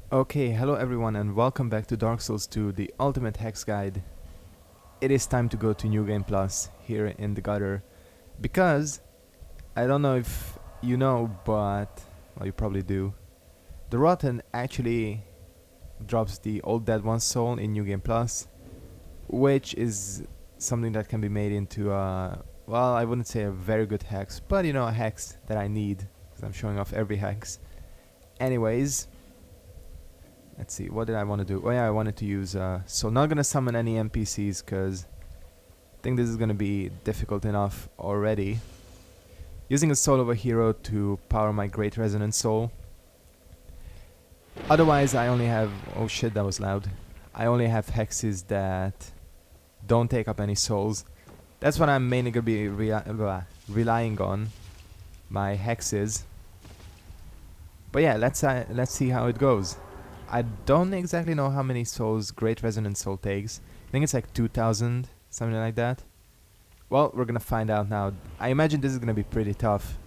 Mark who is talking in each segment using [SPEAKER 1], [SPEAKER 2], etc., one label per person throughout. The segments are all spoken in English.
[SPEAKER 1] Okay, hello everyone and welcome back to Dark Souls 2, the ultimate hex guide. It is time to go to New Game Plus here in the gutter because I don't know if you know, but well, you probably do. The Rotten actually drops the Old Dead One soul in New Game Plus, which is something that can be made into well, I wouldn't say a very good hex, but you know, a hex that I need because I'm showing off every hex. Anyways, let's see, what did I want to do? Oh yeah, I wanted to use, so not gonna summon any NPCs because I think this is gonna be difficult enough already. Using a soul of a hero to power my Great Resonance Soul. Otherwise I only have, oh shit, that was loud. I only have hexes that don't take up any souls. That's what I'm mainly gonna be relying on, my hexes. But yeah, let's see how it goes. I don't exactly know how many souls Great Resonance Soul takes. I think it's like 2000, something like that. Well, we're gonna find out now. I imagine this is gonna be pretty tough.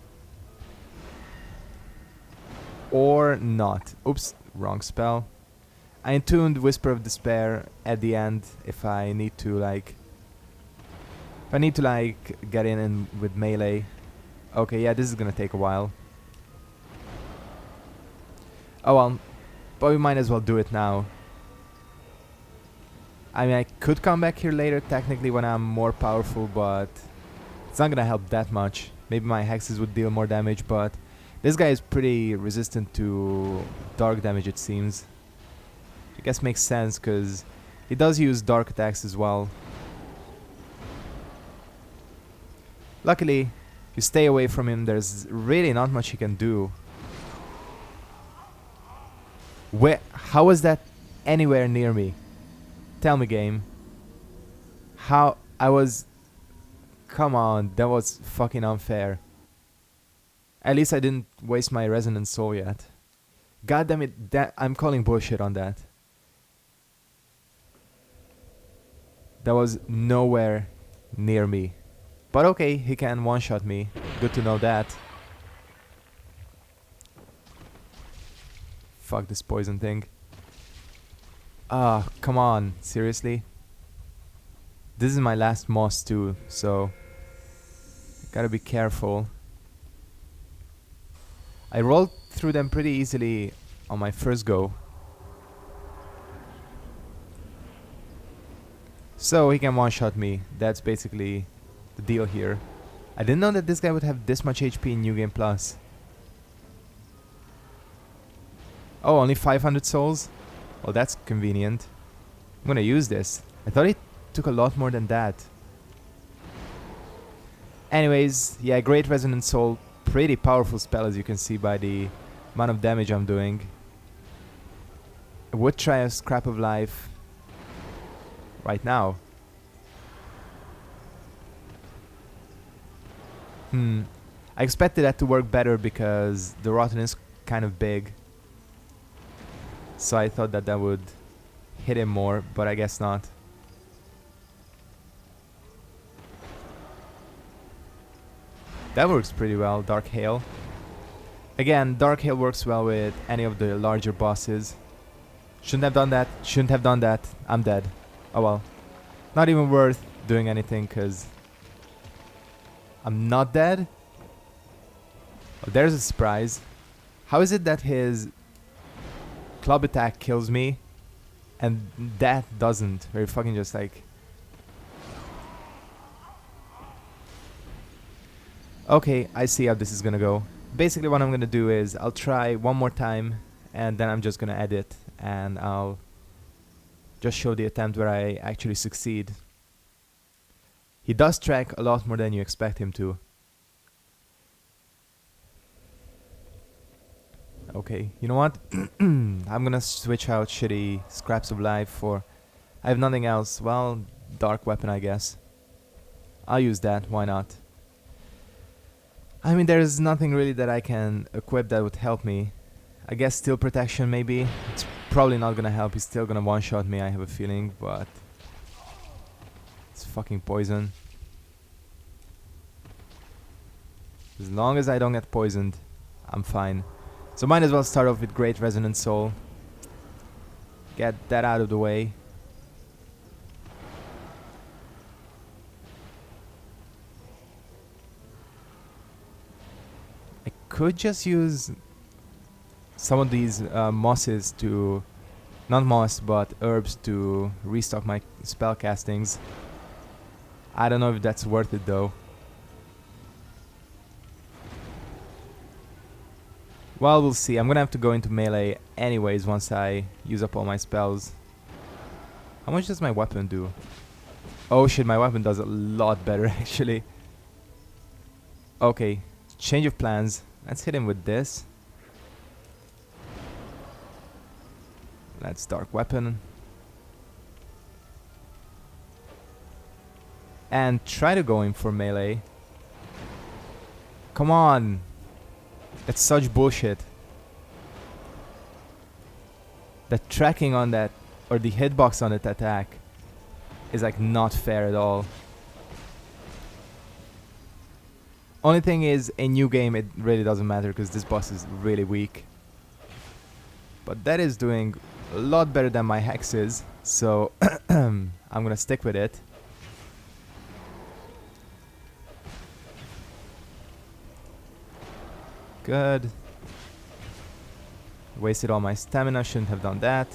[SPEAKER 1] Or not. Oops, wrong spell. I entombed Whisper of Despair at the end if I need to like... get in with melee. Okay, yeah, this is gonna take a while. Oh well. But we might as well do it now. I mean, I could come back here later, technically, when I'm more powerful, but it's not gonna help that much. Maybe my hexes would deal more damage, but this guy is pretty resistant to dark damage, it seems. I guess makes sense, because he does use dark attacks as well. Luckily, if you stay away from him, there's really not much he can do. How was that anywhere near me? Tell me, game. How I was... Come on, that was fucking unfair. At least I didn't waste my Resonance Soul yet. God damn it, I'm calling bullshit on that. That was nowhere near me. But okay, he can one-shot me. Good to know that. Fuck this poison thing. Ah, come on. Seriously? This is my last moss too, so... gotta be careful. I rolled through them pretty easily on my first go. So he can one-shot me. That's basically the deal here. I didn't know that this guy would have this much HP in New Game Plus. Oh, only 500 souls? Well, that's convenient. I'm gonna use this. I thought it took a lot more than that. Anyways, yeah, Great Resonance Soul. Pretty powerful spell, as you can see by the amount of damage I'm doing. I would try a Scrap of Life right now. I expected that to work better because the Rotten is kind of big. So I thought that that would hit him more, but I guess not. That works pretty well, Dark Hail. Again, Dark Hail works well with any of the larger bosses. Shouldn't have done that, shouldn't have done that. I'm dead. Oh well. Not even worth doing anything, cause I'm not dead? Oh, there's a surprise. How is it that his club attack kills me and that doesn't? Where fucking just like... Okay, I see how this is gonna go. Basically what I'm gonna do is I'll try one more time and then I'm just gonna edit and I'll just show the attempt where I actually succeed. He does track a lot more than you expect him to. Okay, you know what? I'm gonna switch out shitty Scraps of Life for... I have nothing else. Well, Dark Weapon, I guess. I'll use that, why not? I mean, there's nothing really that I can equip that would help me. I guess Steel Protection, maybe? It's probably not gonna help, he's still gonna one-shot me, I have a feeling, but... it's fucking poison. As long as I don't get poisoned, I'm fine. So might as well start off with Great Resonance Soul. Get that out of the way. I could just use some of these mosses to... not moss, but herbs to restock my spell castings. I don't know if that's worth it though. Well, we'll see. I'm gonna have to go into melee anyways once I use up all my spells. How much does my weapon do? Oh shit, my weapon does a lot better actually. Okay, change of plans. Let's hit him with this. Let's dark weapon. And try to go in for melee. Come on! That's such bullshit. The tracking on that, or the hitbox on that attack, is like not fair at all. Only thing is, in new game it really doesn't matter because this boss is really weak. But that is doing a lot better than my hexes, so I'm gonna stick with it. Good. Wasted all my stamina, shouldn't have done that.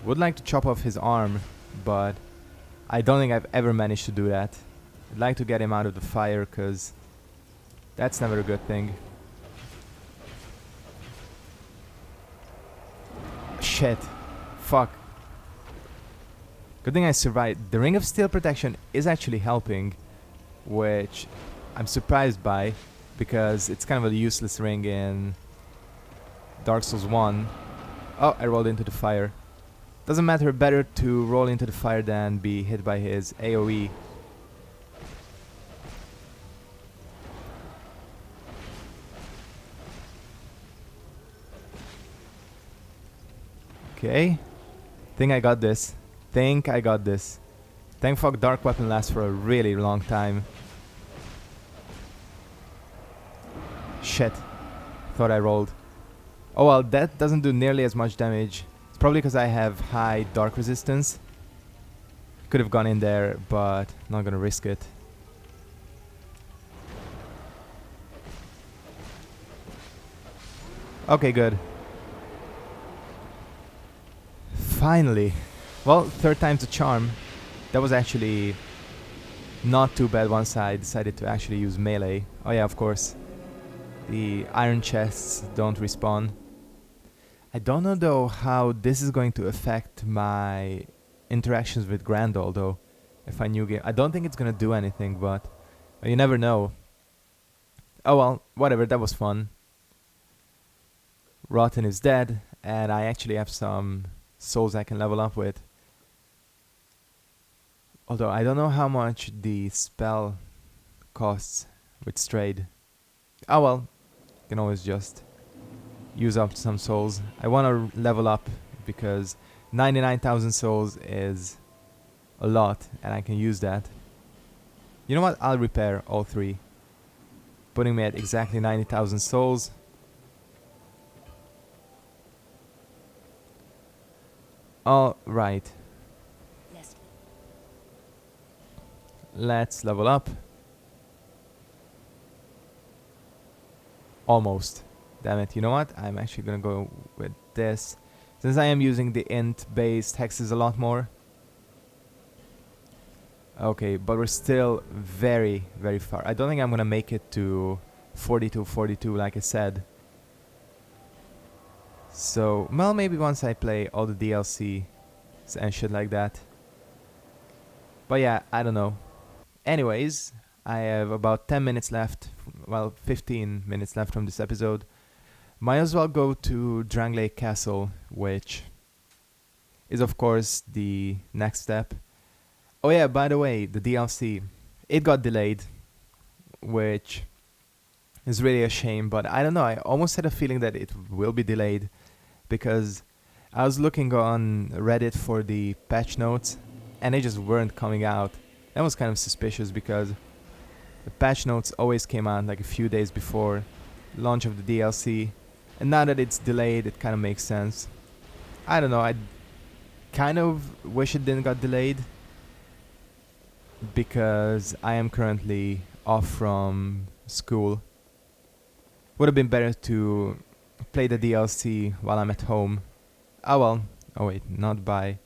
[SPEAKER 1] Would like to chop off his arm, but I don't think I've ever managed to do that. I'd like to get him out of the fire, cause that's never a good thing. Shit. Fuck. Good thing I survived. The Ring of Steel Protection is actually helping, which I'm surprised by, because it's kind of a useless ring in Dark Souls 1. Oh, I rolled into the fire. Doesn't matter, better to roll into the fire than be hit by his AoE. Okay. Think I got this. Think I got this. Thank fuck dark weapon lasts for a really long time. Shit. Thought I rolled. Oh well, that doesn't do nearly as much damage. It's probably because I have high dark resistance. Could have gone in there, but not gonna risk it. Okay, good. Finally. Well, third time's a charm. That was actually not too bad once I decided to actually use melee. Oh yeah, of course. The iron chests don't respawn. I don't know though how this is going to affect my interactions with Grandol though. If I new game, I don't think it's gonna do anything, but you never know. Oh well, whatever, that was fun. Rotten is dead, and I actually have some souls I can level up with. Although I don't know how much the spell costs with Strayed. Oh well, can always just use up some souls. I want to level up because 99,000 souls is a lot and I can use that. You know what? I'll repair all three, putting me at exactly 90,000 souls. All right. Let's level up. Almost. Damn it. You know what? I'm actually gonna go with this, since I am using the int-based hexes a lot more. Okay, but we're still very, very far. I don't think I'm gonna make it to 42 like I said. So, well, maybe once I play all the DLC and shit like that. But yeah, I don't know. Anyways, I have about 10 minutes left. Well, 15 minutes left from this episode. Might as well go to Drang Lake Castle, which is of course the next step. Oh yeah, by the way, the DLC, it got delayed, which is really a shame, but I don't know, I almost had a feeling that it will be delayed, because I was looking on Reddit for the patch notes, and they just weren't coming out. That was kind of suspicious, because the patch notes always came out like a few days before launch of the DLC, And now that it's delayed, it kind of makes sense. I don't know, I kind of wish it didn't got delayed, because I am currently off from school. Would have been better to play the DLC while I'm at home. Oh well. Oh wait, not by.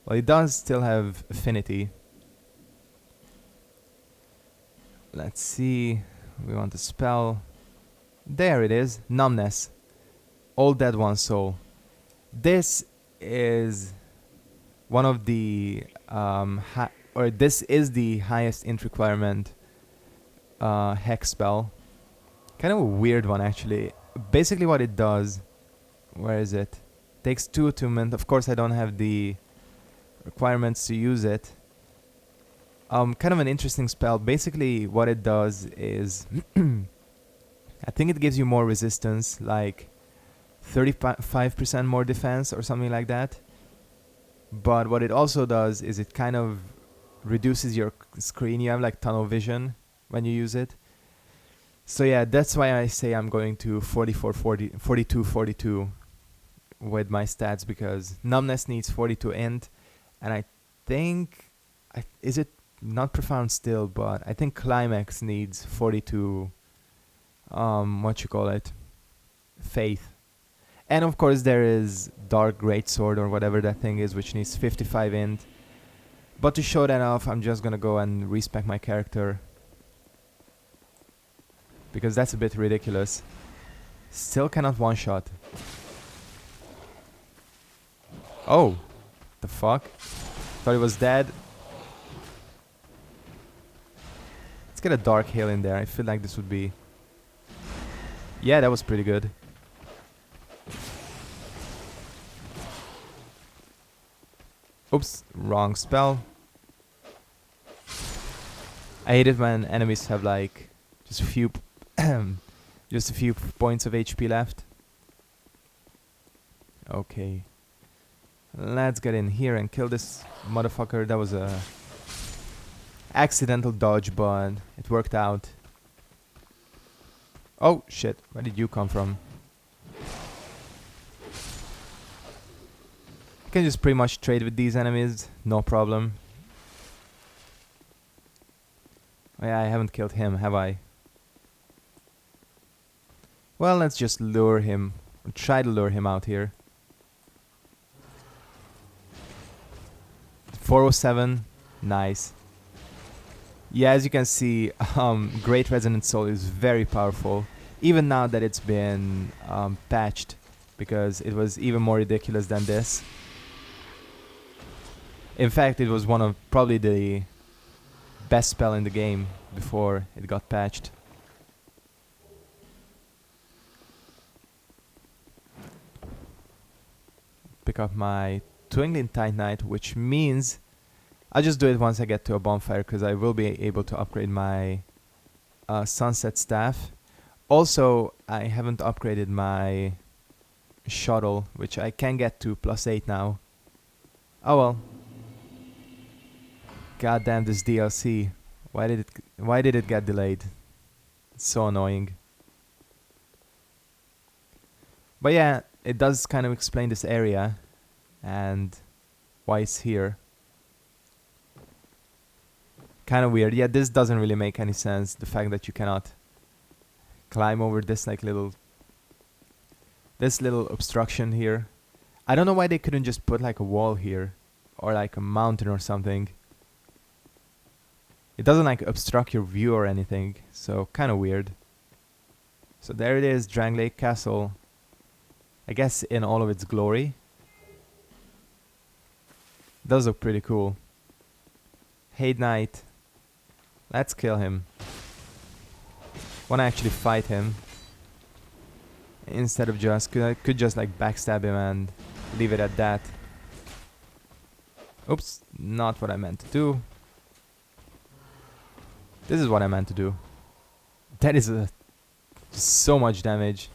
[SPEAKER 1] Well, it does still have affinity. Let's see. We want a spell. There it is. Numbness. All Dead One Soul. This is one of the this is the highest int requirement hex spell. Kind of a weird one actually. Basically what it does, where is it? Takes 2 attunement. Of course I don't have the requirements to use it. Kind of an interesting spell. Basically what it does is I think it gives you more resistance, like 35% more defense or something like that. But what it also does is it kind of reduces your screen. You have like tunnel vision when you use it. So yeah, that's why I say I'm going to 42-42 with my stats, because Numbness needs 42 int, and I think, is it not Profound still, but I think Climax needs 42, Faith. And of course there is Dark Greatsword or whatever that thing is, which needs 55 int. But to show that off, I'm just gonna go and respec my character, because that's a bit ridiculous. Still cannot one-shot. Oh, the fuck? Thought he was dead. Let's get a Dark Hail in there. I feel like this would be... Yeah, that was pretty good. Oops, wrong spell. I hate it when enemies have like just a few just a few points of HP left. Okay. Let's get in here and kill this motherfucker. That was a accidental dodge, but it worked out. Oh shit, where did you come from? You can just pretty much trade with these enemies, no problem. Oh yeah, I haven't killed him, have I? Well, let's just lure him, or try to lure him out here. 407, nice. Yeah, as you can see, Great Resonant Soul is very powerful, even now that it's been patched, because it was even more ridiculous than this. In fact, it was one of probably the best spell in the game before it got patched. Pick up my Twinkling Titanite, which means I'll just do it once I get to a bonfire, because I will be able to upgrade my Sunset Staff. Also, I haven't upgraded my Shuttle, which I can get to +8 now. Oh well. God damn this DLC. Why did it get delayed? It's so annoying. But yeah, it does kind of explain this area and why it's here. Kind of weird. Yeah, this doesn't really make any sense. The fact that you cannot climb over this like little obstruction here. I don't know why they couldn't just put like a wall here or like a mountain or something. It doesn't like obstruct your view or anything, so kind of weird. So there it is, Drang Lake Castle. I guess in all of its glory. Does look pretty cool. Hate Knight. Let's kill him. Wanna actually fight him. Instead of just, could just like backstab him and leave it at that. Oops, not what I meant to do. This is what I meant to do. That is so much damage.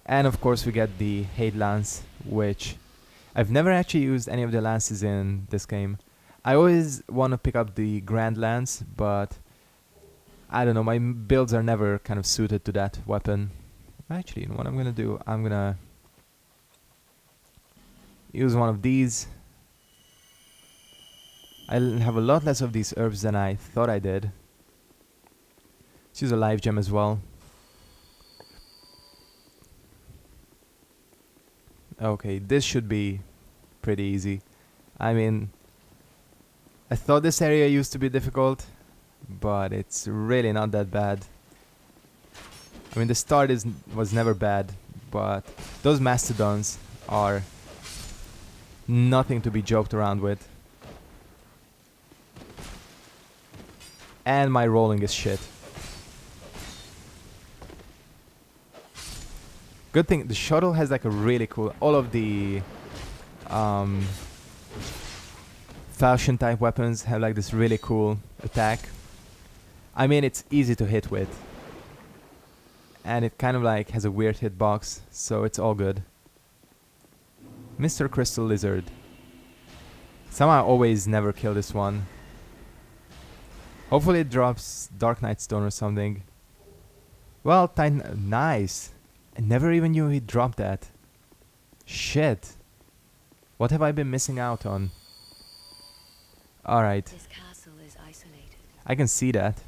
[SPEAKER 1] And of course we get the Hate Lance, which I've never actually used any of the lances in this game. I always want to pick up the Grand Lance, but I don't know, my builds are never kind of suited to that weapon. Actually, you know what I'm gonna do? I'm gonna use one of these. I'll have a lot less of these herbs than I thought I did. Let's use a life gem as well. Okay, this should be pretty easy. I mean, I thought this area used to be difficult, but it's really not that bad. I mean, the start was never bad, but those mastodons are nothing to be joked around with. And my rolling is shit. Good thing the shuttle has like a really cool... All of the falchion type weapons have like this really cool attack. I mean, it's easy to hit with. And it kind of like has a weird hitbox, so it's all good. Mr. Crystal Lizard. Somehow I always never kill this one. Hopefully it drops Dark Knight Stone or something. Well, Titan... Nice! I never even knew he dropped that. Shit. What have I been missing out on? Alright.
[SPEAKER 2] This castle is isolated.
[SPEAKER 1] I can see that.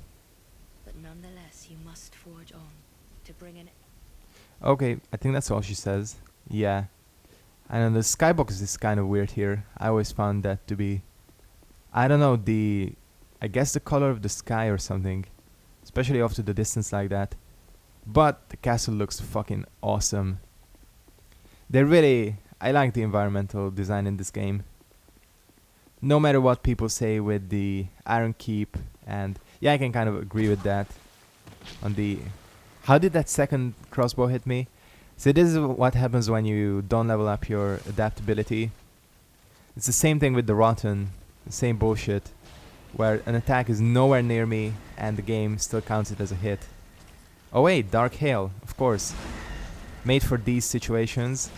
[SPEAKER 2] But nonetheless, you must forge on to bring an...
[SPEAKER 1] Okay, I think that's all she says. Yeah. And the skybox is kind of weird here. I always found that to be... I don't know, I guess the color of the sky or something. Especially off to the distance like that. But the castle looks fucking awesome. I like the environmental design in this game. No matter what people say with the Iron Keep, and yeah, I can kind of agree with that. How did that second crossbow hit me? So this is what happens when you don't level up your adaptability. It's the same thing with the Rotten, the same bullshit, where an attack is nowhere near me and the game still counts it as a hit. Oh wait, Dark Hail, of course. Made for these situations.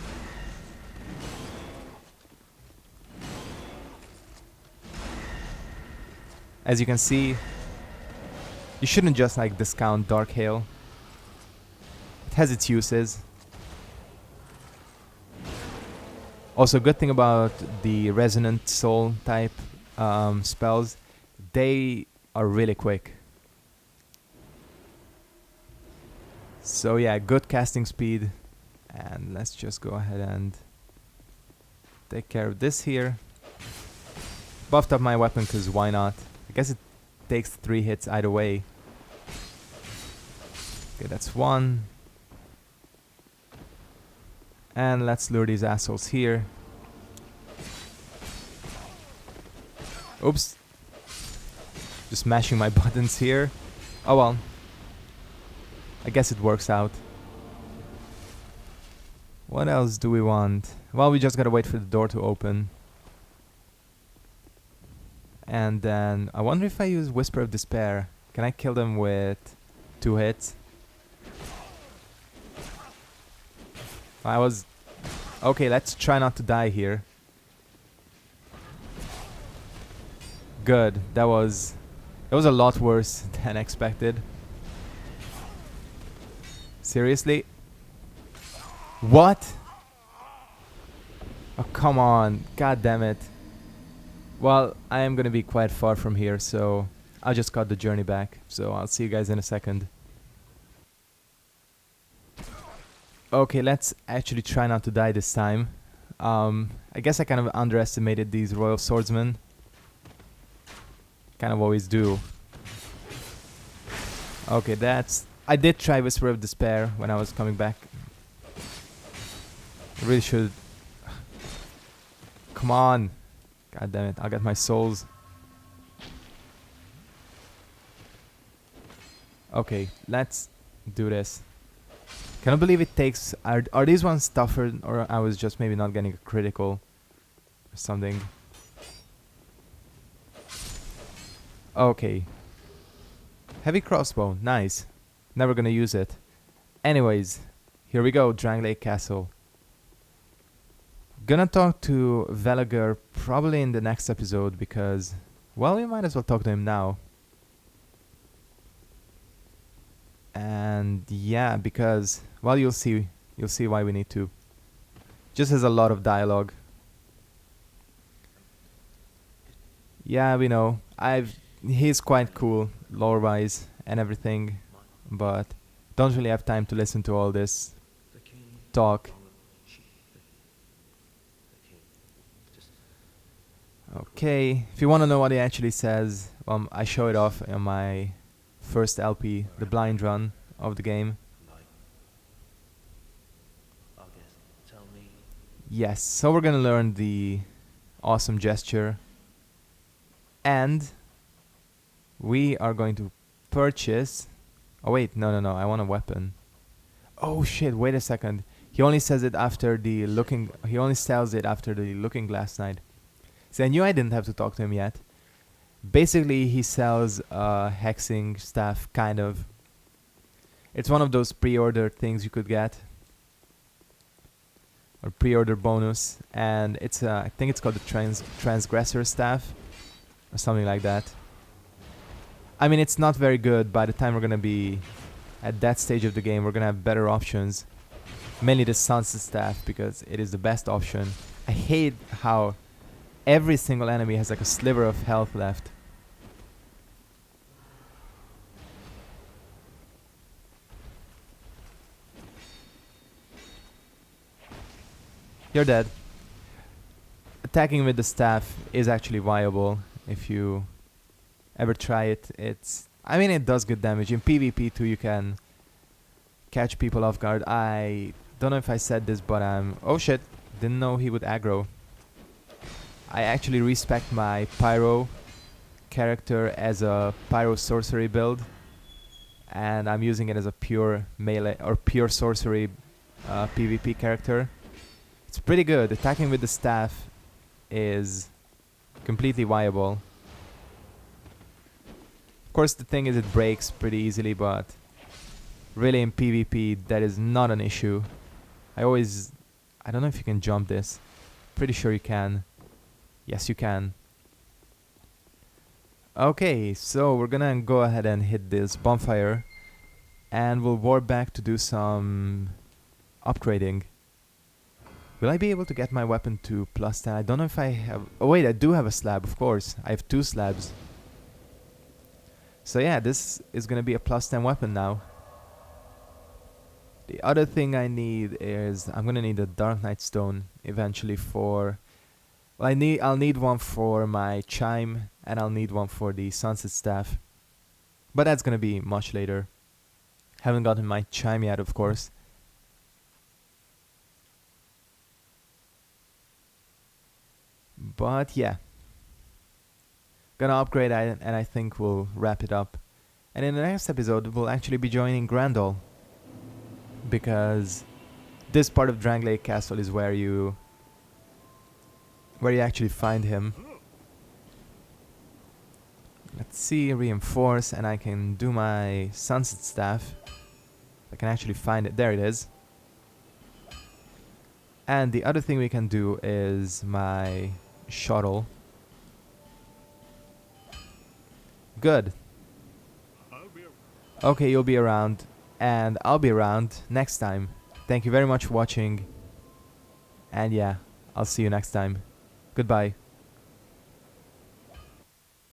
[SPEAKER 1] As you can see, you shouldn't just like discount Dark Hail. It has its uses. Also, good thing about the Resonant Soul type spells, they are really quick. So yeah, good casting speed. And let's just go ahead and take care of this here. Buffed up my weapon because why not? I guess it takes 3 hits either way. Okay, that's 1. And let's lure these assholes here. Oops. Just mashing my buttons here. Oh well. I guess it works out. What else do we want? Well, we just gotta wait for the door to open. And then I wonder if I use Whisper of Despair. Can I kill them with 2 hits? Okay, let's try not to die here. Good. That was a lot worse than expected. Seriously? What? Oh, come on. God damn it. Well, I am gonna be quite far from here, so I'll just cut the journey back. So I'll see you guys in a second. Okay, let's actually try not to die this time. I guess I kind of underestimated these Royal Swordsmen. Kind of always do. Okay, I did try Whisper of Despair when I was coming back. I really should... Come on! God damn it, I'll get my souls. Okay, let's do this. Cannot believe it takes... Are these ones tougher, or I was just maybe not getting a critical or something? Okay. Heavy crossbow, nice. Never gonna use it. Anyways, here we go, Drang Lake Castle. Gonna talk to Velager probably in the next episode because, well, we might as well talk to him now. And yeah, because, well, you'll see why we need to. Just has a lot of dialogue. Yeah, we know. He's quite cool, lore-wise and everything, but don't really have time to listen to all this talk. Okay, if you want to know what he actually says, I show it off on my first LP, the blind run of the game. Yes, so we're gonna learn the awesome gesture, and we are going to purchase. Oh wait, no, I want a weapon. Oh shit, wait a second. He only says it after the looking. He only sells it after the looking glass night. See, I knew I didn't have to talk to him yet. Basically, he sells a hexing staff, kind of. It's one of those pre-order things you could get, or pre-order bonus, and it's I think it's called the transgressor staff, or something like that. I mean, it's not very good. By the time we're gonna be at that stage of the game, we're gonna have better options. Mainly the sunset staff, because it is the best option. I hate how every single enemy has like a sliver of health left. You're dead. Attacking with the staff is actually viable if you ever try it. I mean, it does good damage. In PvP too, you can catch people off guard. I don't know if I said this, but oh shit, didn't know he would aggro. I actually respect my pyro character as a pyro sorcery build, and I'm using it as a pure melee or pure sorcery PvP character. It's pretty good. Attacking with the staff is completely viable. Of course, the thing is it breaks pretty easily, but really in PvP that is not an issue. I don't know if you can jump this. Pretty sure you can. Yes, you can. Okay, so we're gonna go ahead and hit this bonfire, and we'll warp back to do some upgrading. Will I be able to get my weapon to +10? I don't know if I have... Oh wait, I do have a slab, of course. I have 2 slabs. So yeah, this is gonna be a +10 weapon now. The other thing I need is... I'm gonna need a Dark Knight Stone eventually for... Well, I'll need one for my chime, and I'll need one for the sunset staff. But that's gonna be much later. Haven't gotten my chime yet, of course. But yeah, gonna upgrade and I think we'll wrap it up. And in the next episode we'll actually be joining Grandol, because this part of Drang Lake Castle is where you actually find him. Let's see, reinforce, and I can do my sunset staff. I can actually find it. There it is. And the other thing we can do is my shuttle. Good. Okay, you'll be around, and I'll be around next time. Thank you very much for watching, and yeah, I'll see you next time. Goodbye.